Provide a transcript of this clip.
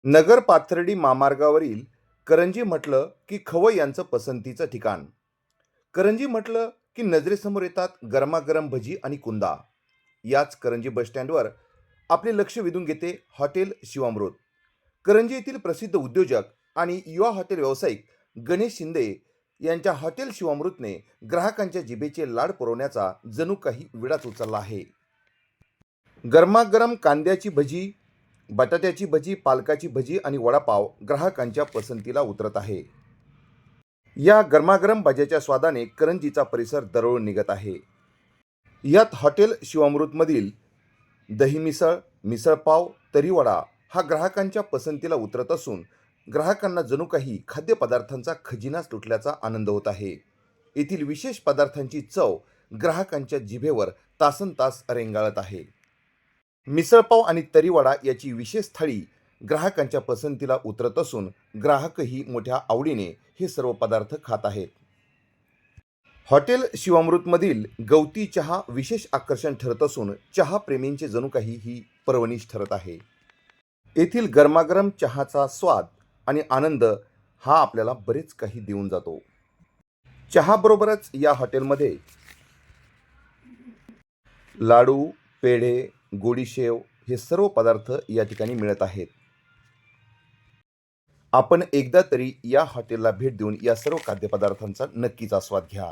नगर पाथर्डी महामार्गावरील करंजी म्हटलं की खवय यांचं पसंतीचं ठिकाण. करंजी म्हटलं की नजरेसमोर येतात गरमागरम भजी आणि कुंदा. याच करंजी बसस्टँडवर आपले लक्ष वेधून घेते हॉटेल शिवामृत. करंजी येथील प्रसिद्ध उद्योजक आणि युवा हॉटेल व्यावसायिक गणेश शिंदे यांच्या हॉटेल शिवामृतने ग्राहकांच्या जिभेचे लाड पुरवण्याचा जणू काही विडाच उचलला आहे. गरमागरम कांद्याची भजी, बटाट्याची भजी, पालकाची भजी आणि वडापाव ग्राहकांच्या पसंतीला उतरत आहे. या गरमागरम भाज्याच्या स्वादाने करंजीचा परिसर दरवळून निघत आहे. यात हॉटेल शिवामृतमधील दही मिसळ, मिसळपाव, तरीवडा हा ग्राहकांच्या पसंतीला उतरत असून ग्राहकांना जणू काही खाद्यपदार्थांचा खजिनाच लुटल्याचा आनंद होत आहे. येथील विशेष पदार्थांची चव ग्राहकांच्या जिभेवर तासनतास रेंगाळत आहे. मिसळपाव आणि तरीवडा याची विशेष थाळी ग्राहकांच्या पसंतीला उतरत असून ग्राहकही मोठ्या आवडीने हे सर्व पदार्थ खात आहेत. हॉटेल शिवामृतमधील गवती चहा विशेष आकर्षण ठरत असून चहा प्रेमींचे जणू काही ही पर्वणीच ठरत आहे. येथील गरमागरम चहाचा स्वाद आणि आनंद हा आपल्याला बरेच काही देऊन जातो. चहाबरोबरच या हॉटेलमध्ये लाडू, पेढे, गोडीशेव हे सर्व पदार्थ या ठिकाणी मिळत आहेत. आपण एकदा तरी या हॉटेलला भेट देऊन या सर्व खाद्यपदार्थांचा नक्कीच आस्वाद घ्या.